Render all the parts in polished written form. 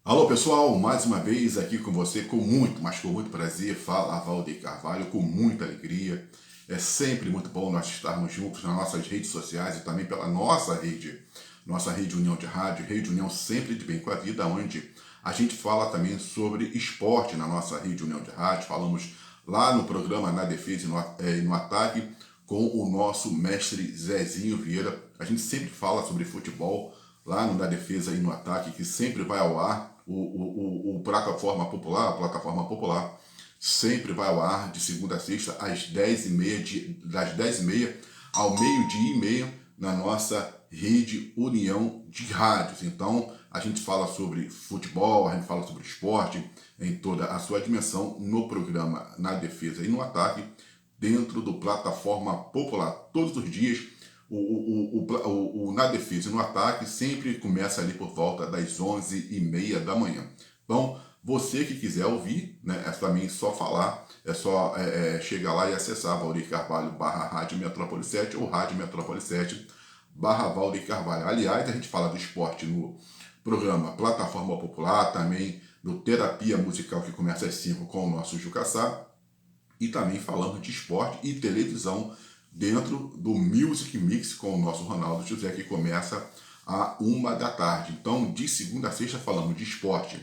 Alô pessoal, mais uma vez aqui com você, com muito, mas com muito prazer, fala Valdeir Carvalho, com muita alegria. É sempre muito bom nós estarmos juntos nas nossas redes sociais e também pela nossa rede União de Rádio, Rede União Sempre de Bem com a Vida, onde a gente fala também sobre esporte na nossa rede União de Rádio. Falamos lá no programa Na Defesa e no Ataque com o nosso mestre Zezinho Vieira. A gente sempre fala sobre futebol lá no Na Defesa e no Ataque, que sempre vai ao ar. O a plataforma popular, sempre vai ao ar de segunda a sexta, às 10h30, das 10h30 ao meio-dia e meia, na nossa rede União de Rádios. Então, a gente fala sobre futebol, a gente fala sobre esporte, em toda a sua dimensão, no programa Na Defesa e no Ataque, dentro do Plataforma Popular. Todos os dias, o Na Defesa e no Ataque sempre começa ali por volta das 11h30 da manhã. Então, você que quiser ouvir, né, é também só falar, é só chegar lá e acessar Valdeir Carvalho /Rádio Metrópole 7 ou Rádio Metrópole 7 Valdeir Carvalho. Aliás, a gente fala do esporte no programa Plataforma Popular, também do Terapia Musical, que começa às 5 com o nosso Jucaçá, e também falamos de esporte e televisão dentro do Music Mix com o nosso Ronaldo José, que começa à 1h da tarde. Então, de segunda a sexta falamos de esporte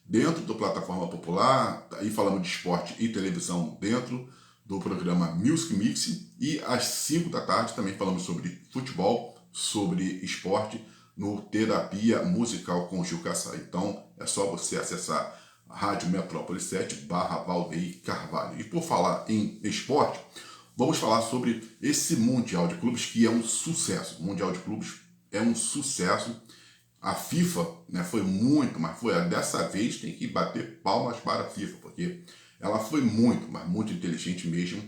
dentro do Plataforma Popular, aí falamos de esporte e televisão dentro do programa Music Mix, e às 5h da tarde também falamos sobre futebol, sobre esporte no Terapia Musical com Gil Kassai. Então, é só você acessar Rádio Metrópole 7 Valdeir Carvalho. E por falar em esporte, vamos falar sobre esse Mundial de Clubes, que é um sucesso. O Mundial de Clubes é um sucesso. A FIFA, né, foi muito, mas dessa vez tem que bater palmas para a FIFA, porque ela foi muito, mas muito inteligente mesmo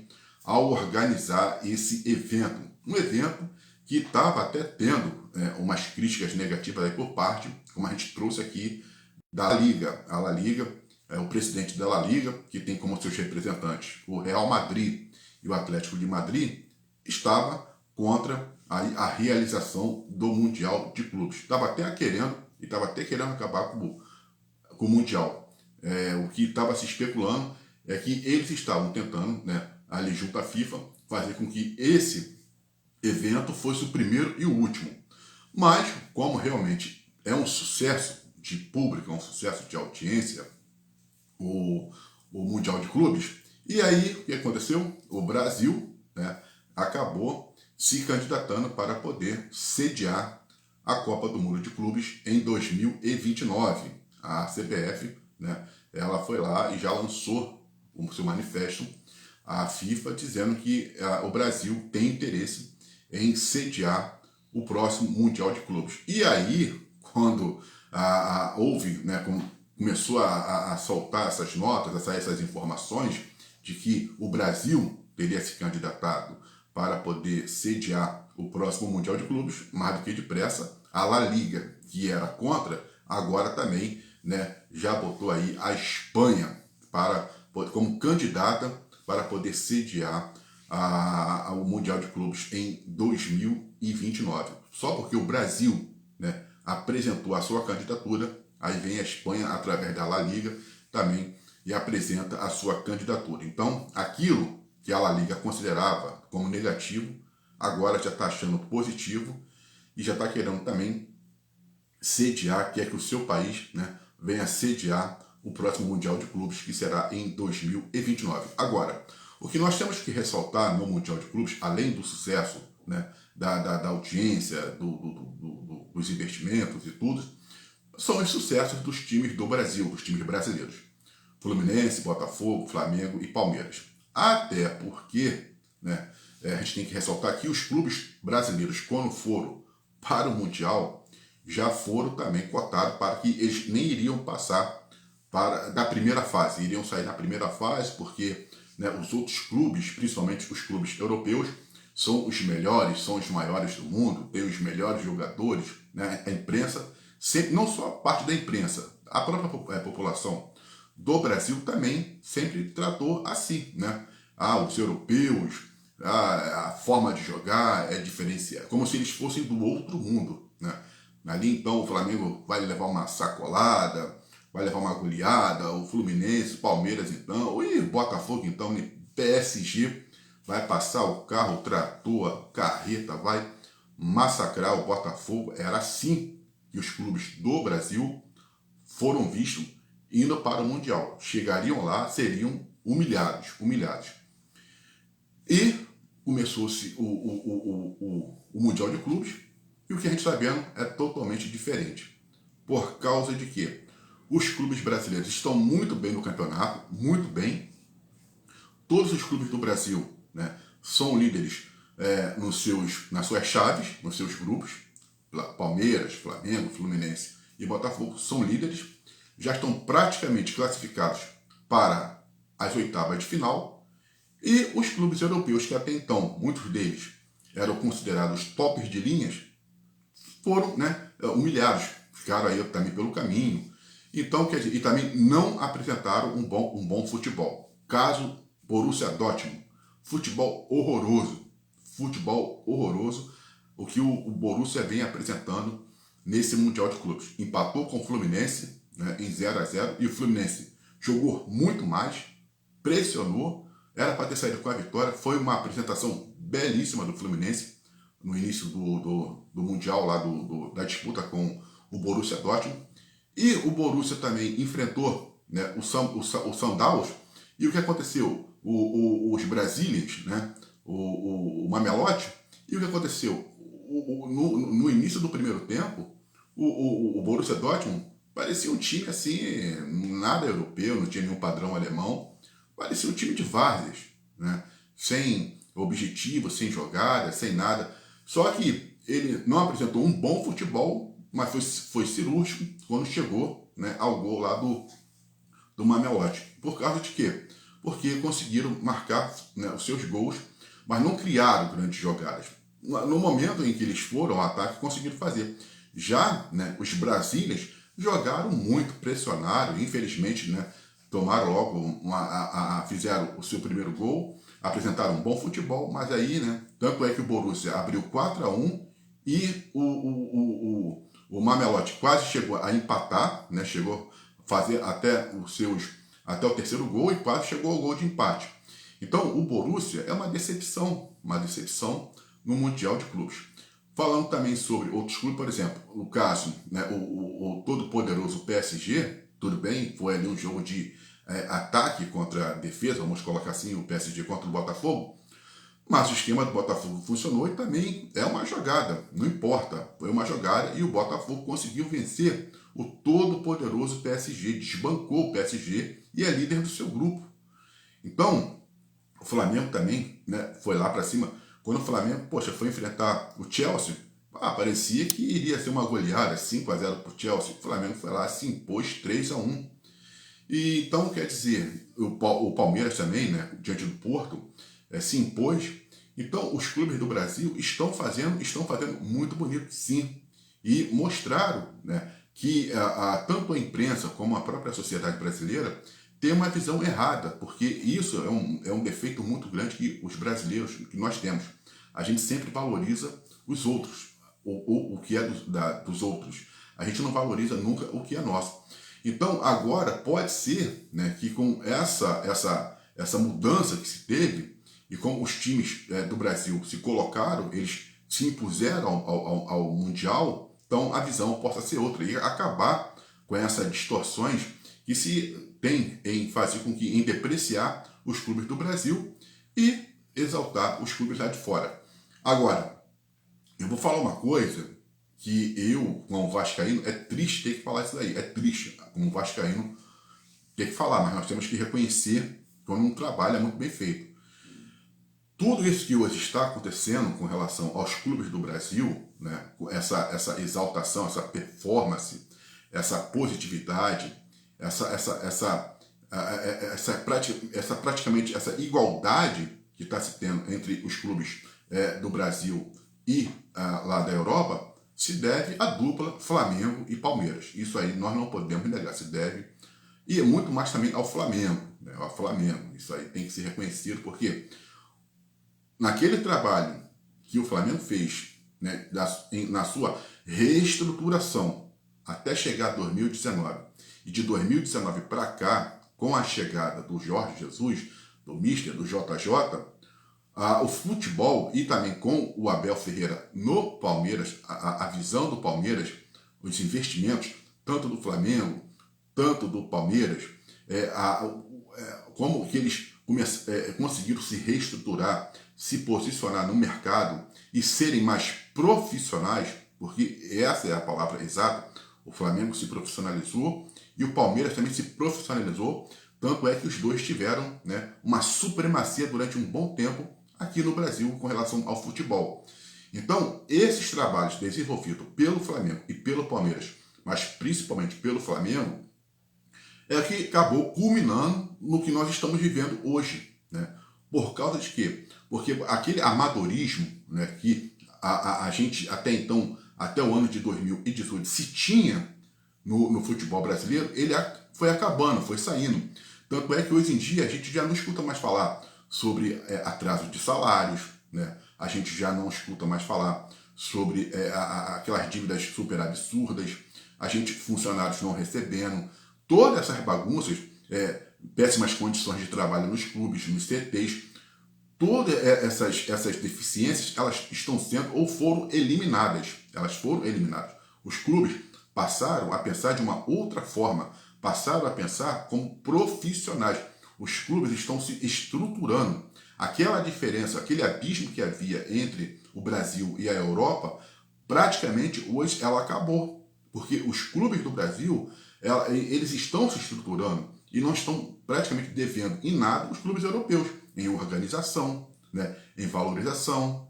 ao organizar esse evento. Um evento que estava até tendo umas críticas negativas aí por parte, como a gente trouxe aqui, da La Liga. A La Liga, o presidente da La Liga, que tem como seus representantes o Real Madrid e o Atlético de Madrid, estava contra a realização do Mundial de Clubes. Estava até querendo acabar com o Mundial. O que estava se especulando é que eles estavam tentando, né, ali junto à FIFA, fazer com que esse evento fosse o primeiro e o último. Mas, como realmente é um sucesso de público, é um sucesso de audiência, o Mundial de Clubes, e aí o que aconteceu? O Brasil, né, acabou se candidatando para poder sediar a Copa do Mundo de Clubes em 2029. A CBF, né, ela foi lá e já lançou o seu manifesto à FIFA dizendo que o Brasil tem interesse em sediar o próximo Mundial de Clubes. E aí, quando houve, né, começou a soltar essas notas, essas informações de que o Brasil teria se candidatado para poder sediar o próximo Mundial de Clubes, mais do que depressa, a La Liga, que era contra, agora também, né, já botou aí a Espanha como candidata para poder sediar o Mundial de Clubes em 2029. Só porque o Brasil, né, apresentou a sua candidatura, aí vem a Espanha, através da La Liga, também e apresenta a sua candidatura. Então, aquilo que a La Liga considerava como negativo, agora já está achando positivo e já está querendo também sediar, quer que o seu país, né, venha sediar o próximo Mundial de Clubes, que será em 2029. Agora, o que nós temos que ressaltar no Mundial de Clubes, além do sucesso, né, da audiência, dos investimentos e tudo, são os sucessos dos times do Brasil, dos times brasileiros. Fluminense, Botafogo, Flamengo e Palmeiras. Até porque, né, a gente tem que ressaltar que os clubes brasileiros, quando foram para o Mundial, já foram também cotados para que eles nem iriam passar da primeira fase. Iriam sair na primeira fase porque, né, os outros clubes, principalmente os clubes europeus, são os melhores, são os maiores do mundo, têm os melhores jogadores, né? A imprensa, sempre, não só a parte da imprensa, a própria população do Brasil também sempre tratou assim, né? Os europeus, a forma de jogar é diferenciada, como se eles fossem do outro mundo, né? Ali então o Flamengo vai levar uma sacolada, vai levar uma goleada, o Fluminense, o Palmeiras então, e Botafogo então, PSG vai passar o carro, o trator, a carreta, vai massacrar o Botafogo. Era assim que os clubes do Brasil foram vistos indo para o Mundial. Chegariam lá, seriam humilhados. E começou-se o Mundial de Clubes, e o que a gente está vendo é totalmente diferente. Por causa de que os clubes brasileiros estão muito bem no campeonato, muito bem. Todos os clubes do Brasil, né, são líderes nas suas chaves, nos seus grupos. Palmeiras, Flamengo, Fluminense e Botafogo são líderes. Já estão praticamente classificados para as oitavas de final. E os clubes europeus, que até então, muitos deles eram considerados tops de linhas, foram, né, humilhados, ficaram aí também pelo caminho. Então, quer dizer, e também não apresentaram um bom futebol. Caso Borussia Dortmund, futebol horroroso, o que o Borussia vem apresentando nesse Mundial de Clubes. Empatou com o Fluminense, né, em 0-0, e o Fluminense jogou muito mais, pressionou, era para ter saído com a vitória. Foi uma apresentação belíssima do Fluminense no início do Mundial, lá da disputa com o Borussia Dortmund. E o Borussia também enfrentou, né, o Sundowns. E o que aconteceu? Os Brazilians, né, o Mamelodi. E o que aconteceu? No início do primeiro tempo, o Borussia Dortmund parecia um time assim, nada europeu, não tinha nenhum padrão alemão. Parecia um time de várzeas, né? Sem objetivo, sem jogada, sem nada. Só que ele não apresentou um bom futebol, mas foi cirúrgico quando chegou, né, ao gol lá do Mamelodi. Por causa de quê? Porque conseguiram marcar, né, os seus gols, mas não criaram grandes jogadas. No momento em que eles foram ao ataque, conseguiram fazer. Já, né, os brasileiros jogaram muito, pressionaram, infelizmente, né, tomaram logo, fizeram o seu primeiro gol, apresentaram um bom futebol, mas aí, né, tanto é que o Borussia abriu 4-1 e o Mamelodi quase chegou a empatar, né, chegou a fazer até o terceiro gol e quase chegou ao gol de empate. Então, o Borussia é uma decepção no Mundial de Clubes. Falando também sobre outros clubes, por exemplo, o caso, né, o todo-poderoso PSG, tudo bem, foi ali um jogo de ataque contra a defesa, vamos colocar assim, o PSG contra o Botafogo, mas o esquema do Botafogo funcionou e também é uma jogada, não importa, foi uma jogada e o Botafogo conseguiu vencer o todo-poderoso PSG, desbancou o PSG e é líder do seu grupo. Então, o Flamengo também, né, foi lá para cima. Quando o Flamengo, foi enfrentar o Chelsea, parecia que iria ser uma goleada, 5-0 para o Chelsea. O Flamengo foi lá, se impôs 3-1. E então, quer dizer, o Palmeiras também, né, diante do Porto, se impôs. Então, os clubes do Brasil estão fazendo muito bonito, sim. E mostraram, né, que tanto a imprensa como a própria sociedade brasileira tem uma visão errada, porque isso é um defeito muito grande que os brasileiros, que nós temos. A gente sempre valoriza os outros, o que é dos outros. A gente não valoriza nunca o que é nosso. Então, agora, pode ser, né, que com essa mudança que se teve, e como os times do Brasil se colocaram, eles se impuseram ao Mundial, então a visão possa ser outra e acabar com essas distorções que se tem em fazer com que, em depreciar os clubes do Brasil e exaltar os clubes lá de fora. Agora, eu vou falar uma coisa que eu, como vascaíno, é triste ter que falar isso daí. É triste, como vascaíno, ter que falar, mas nós temos que reconhecer quando um trabalho é muito bem feito. Tudo isso que hoje está acontecendo com relação aos clubes do Brasil, né, essa exaltação, essa performance, essa positividade, praticamente essa igualdade que está se tendo entre os clubes do Brasil e lá da Europa, se deve à dupla Flamengo e Palmeiras. Isso aí nós não podemos negar, se deve. E é muito mais também ao Flamengo, né? Ao Flamengo. Isso aí tem que ser reconhecido, porque naquele trabalho que o Flamengo fez, né, na sua reestruturação até chegar a 2019, E de 2019 para cá, com a chegada do Jorge Jesus, do Mister, do JJ, o futebol e também com o Abel Ferreira no Palmeiras, a visão do Palmeiras, os investimentos, tanto do Flamengo, tanto do Palmeiras, como que eles conseguiram se reestruturar, se posicionar no mercado e serem mais profissionais, porque essa é a palavra exata. O Flamengo se profissionalizou e o Palmeiras também se profissionalizou, tanto é que os dois tiveram, né, uma supremacia durante um bom tempo aqui no Brasil com relação ao futebol. Então, esses trabalhos desenvolvidos pelo Flamengo e pelo Palmeiras, mas principalmente pelo Flamengo, é que acabou culminando no que nós estamos vivendo hoje, né? Por causa de quê? Porque aquele amadorismo, né, que a gente até então, até o ano de 2018, se tinha no futebol brasileiro, ele foi acabando, foi saindo. Tanto é que hoje em dia a gente já não escuta mais falar sobre atraso de salários, né? A gente já não escuta mais falar sobre aquelas dívidas super absurdas, a gente, funcionários não recebendo, todas essas bagunças, péssimas condições de trabalho nos clubes, nos CTs, todas essas deficiências, elas estão sendo ou foram eliminadas. Elas foram eliminadas. Os clubes passaram a pensar de uma outra forma, passaram a pensar como profissionais. Os clubes estão se estruturando. Aquela diferença, aquele abismo que havia entre o Brasil e a Europa, praticamente hoje ela acabou. Porque os clubes do Brasil, eles estão se estruturando e não estão praticamente devendo em nada os clubes europeus, em organização, né, em valorização,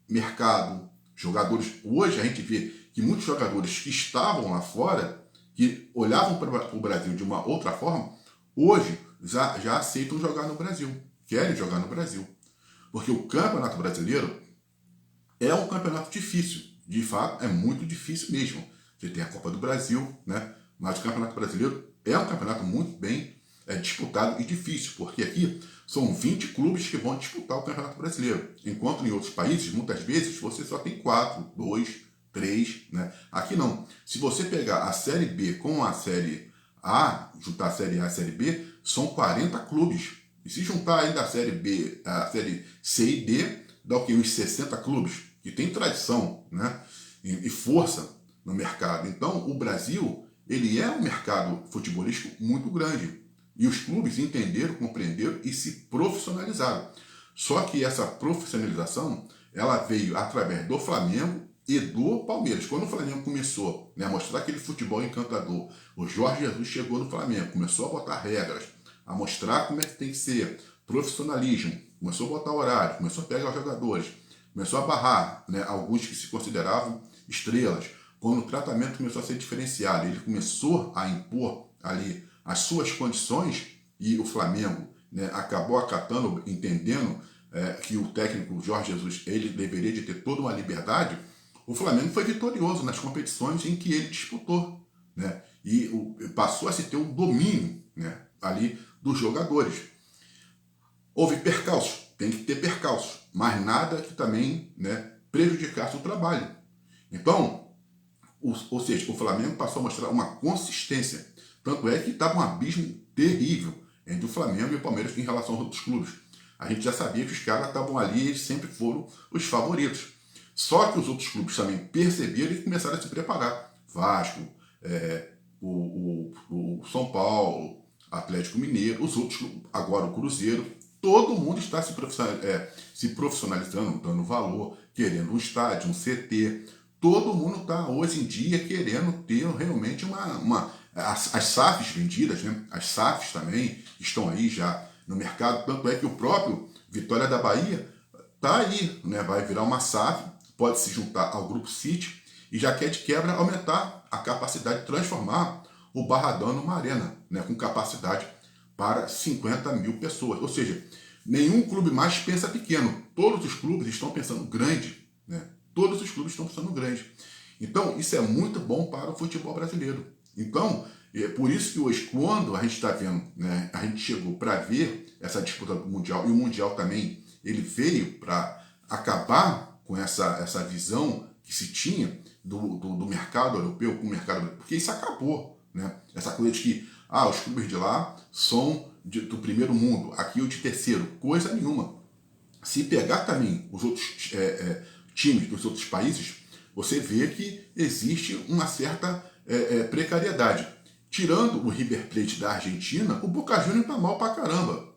mercado, jogadores. Hoje a gente vê que muitos jogadores que estavam lá fora, que olhavam para o Brasil de uma outra forma, hoje já aceitam jogar no Brasil, querem jogar no Brasil. Porque o Campeonato Brasileiro é um campeonato difícil, de fato é muito difícil mesmo. Você tem a Copa do Brasil, né? Mas o Campeonato Brasileiro é um campeonato muito bem disputado e difícil, porque aqui são 20 clubes que vão disputar o Campeonato Brasileiro, enquanto em outros países, muitas vezes, você só tem 4, 2, 3, né? Aqui não. Se você pegar a Série B com a Série A, juntar a Série A e a Série B, são 40 clubes. E se juntar ainda a Série B, a Série C e D, dá o quê? Uns 60 clubes, que tem tradição, né? E força no mercado. Então, o Brasil, ele é um mercado futebolístico muito grande. E os clubes entenderam, compreenderam e se profissionalizaram. Só que essa profissionalização, ela veio através do Flamengo e do Palmeiras. Quando o Flamengo começou, né, a mostrar aquele futebol encantador, o Jorge Jesus chegou no Flamengo, começou a botar regras, a mostrar como é que tem que ser, profissionalismo, começou a botar horário, começou a pegar os jogadores, começou a barrar, né, alguns que se consideravam estrelas. Quando o tratamento começou a ser diferenciado, ele começou a impor ali as suas condições e o Flamengo, né, acabou acatando, entendendo que o técnico Jorge Jesus ele deveria de ter toda uma liberdade. O Flamengo foi vitorioso nas competições em que ele disputou, né, e passou a se ter um domínio, né, ali dos jogadores. Houve percalços, tem que ter percalços, mas nada que também, né, prejudicasse o trabalho. Então, ou seja, o Flamengo passou a mostrar uma consistência. Tanto é que estava um abismo terrível entre o Flamengo e o Palmeiras em relação aos outros clubes. A gente já sabia que os caras estavam ali e eles sempre foram os favoritos. Só que os outros clubes também perceberam e começaram a se preparar. Vasco, o São Paulo, Atlético Mineiro, os outros, agora o Cruzeiro, todo mundo está se profissionalizando, dando valor, querendo um estádio, um CT. Todo mundo está hoje em dia querendo ter realmente as SAFs vendidas, né? As SAFs também estão aí já no mercado, tanto é que o próprio Vitória da Bahia está aí, né? Vai virar uma SAF, pode se juntar ao Grupo City e já quer de quebra aumentar a capacidade, transformar o Barradão numa arena, né? Com capacidade para 50 mil pessoas. Ou seja, nenhum clube mais pensa pequeno, todos os clubes estão pensando grande, né? Todos os clubes estão pensando grande. Então, isso é muito bom para o futebol brasileiro. Então, é por isso que hoje, quando a gente está vendo, né, a gente chegou para ver essa disputa do Mundial, e o Mundial também, ele veio para acabar com essa visão que se tinha do mercado europeu com o mercado brasileiro, porque isso acabou. né? Essa coisa de que os clubes de lá são do primeiro mundo, aqui o de terceiro. Coisa nenhuma. Se pegar também os outros times dos outros países, você vê que existe uma certa precariedade. Tirando o River Plate da Argentina, o Boca Juniors está mal pra caramba.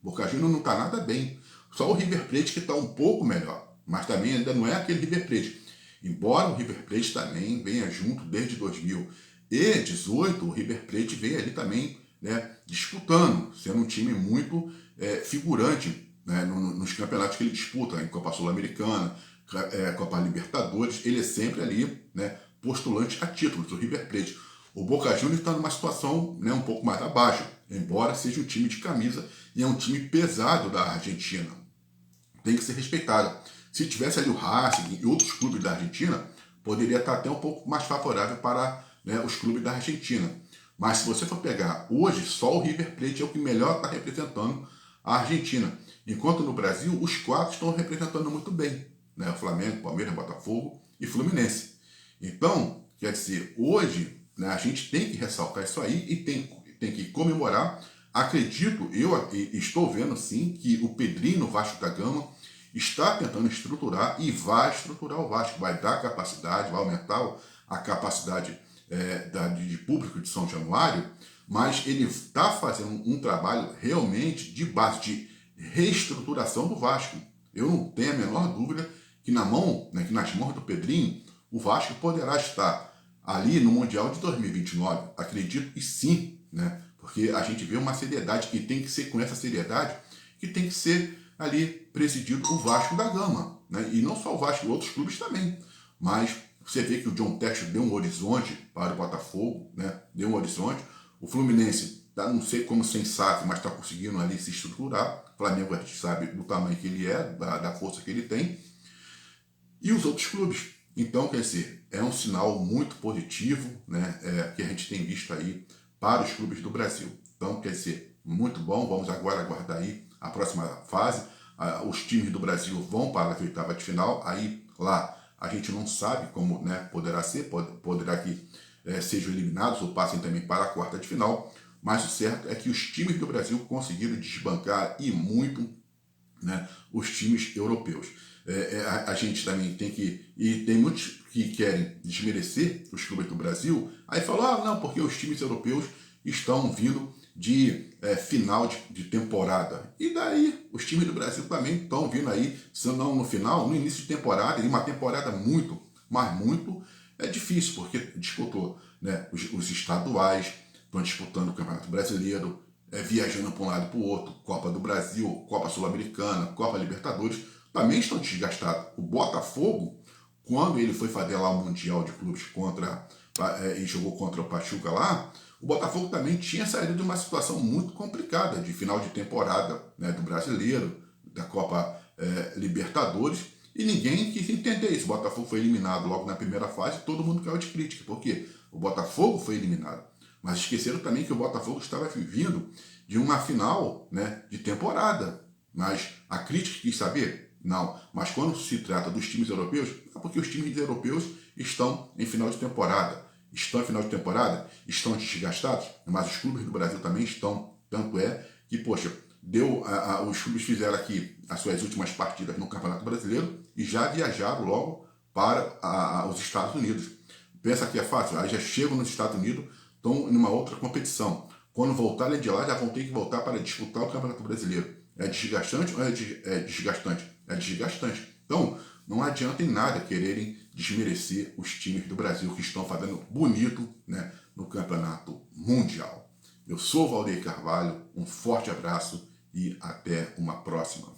O Boca Juniors não está nada bem. Só o River Plate que está um pouco melhor. Mas também ainda não é aquele River Plate. Embora o River Plate também venha junto desde 2018, o River Plate veio ali também, né, disputando, sendo um time muito figurante, né, nos campeonatos que ele disputa, em Copa Sul-Americana, Copa Libertadores, ele é sempre ali, né, postulante a títulos, o River Plate. O Boca Juniors está numa situação, né, um pouco mais abaixo, embora seja um time de camisa e é um time pesado da Argentina. Tem que ser respeitado. Se tivesse ali o Racing e outros clubes da Argentina, poderia estar até um pouco mais favorável para, né, os clubes da Argentina. Mas se você for pegar hoje, só o River Plate é o que melhor está representando a Argentina. Enquanto no Brasil, os quatro estão representando muito bem, né? Flamengo, Palmeiras, Botafogo e Fluminense. Então, quer dizer, hoje, né, a gente tem que ressaltar isso aí e tem que comemorar. Acredito, eu estou vendo sim, que o Pedrinho no Vasco da Gama está tentando estruturar e vai estruturar o Vasco, vai dar capacidade, vai aumentar a capacidade de público de São Januário, mas ele está fazendo um trabalho realmente de base, de reestruturação do Vasco. Eu não tenho a menor dúvida que na mão, né, que nas mãos do Pedrinho, o Vasco poderá estar ali no Mundial de 2029. Acredito e sim, né, porque a gente vê uma seriedade que tem que ser, com essa seriedade, que tem que ser ali presidido o Vasco da Gama, né? E não só o Vasco, outros clubes também. Mas você vê que o John Textor deu um horizonte para o Botafogo, né? Deu um horizonte. O Fluminense, não sei como sem SAF, mas está conseguindo ali se estruturar. O Flamengo, a gente sabe do tamanho que ele é, da força que ele tem. E os outros clubes. Então, quer dizer, é um sinal muito positivo, né? Que a gente tem visto aí para os clubes do Brasil. Então, quer dizer, muito bom. Vamos agora aguardar aí a próxima fase. Os times do Brasil vão para a oitava de final. Aí, lá, a gente não sabe como, né, poderá ser. Poderá que sejam eliminados ou passem também para a quarta de final. Mas o certo é que os times do Brasil conseguiram desbancar e muito, né, os times europeus. A gente também tem que... E tem muitos que querem desmerecer os clubes do Brasil. Aí falam, não, porque os times europeus estão vindo de final de temporada. E daí, os times do Brasil também estão vindo aí, se não no final, no início de temporada, e uma temporada muito, mas muito difícil, porque disputou, né, os estaduais, estão disputando o Campeonato Brasileiro, viajando para um lado e para o outro, Copa do Brasil, Copa Sul-Americana, Copa Libertadores, também estão desgastados. O Botafogo, quando ele foi fazer lá o Mundial de Clubes e jogou contra o Pachuca lá, o Botafogo também tinha saído de uma situação muito complicada de final de temporada, né, do Brasileiro, da Copa Libertadores, e ninguém quis entender isso. O Botafogo foi eliminado logo na primeira fase, todo mundo caiu de crítica, porque o Botafogo foi eliminado. Mas esqueceram também que o Botafogo estava vindo de uma final, né, de temporada. Mas a crítica quis saber? Não. Mas quando se trata dos times europeus, é porque os times europeus estão em final de temporada. Estão em final de temporada, estão desgastados, mas os clubes do Brasil também estão. Tanto é que, poxa, os clubes fizeram aqui as suas últimas partidas no Campeonato Brasileiro e já viajaram logo para os Estados Unidos. Pensa que é fácil? Aí já chegam nos Estados Unidos, estão em uma outra competição. Quando voltarem de lá, já vão ter que voltar para disputar o Campeonato Brasileiro. É desgastante ou é desgastante? É desgastante. Então, não adianta em nada quererem desmerecer os times do Brasil que estão fazendo bonito, né, no Campeonato Mundial. Eu sou o Valdeir Carvalho, um forte abraço e até uma próxima.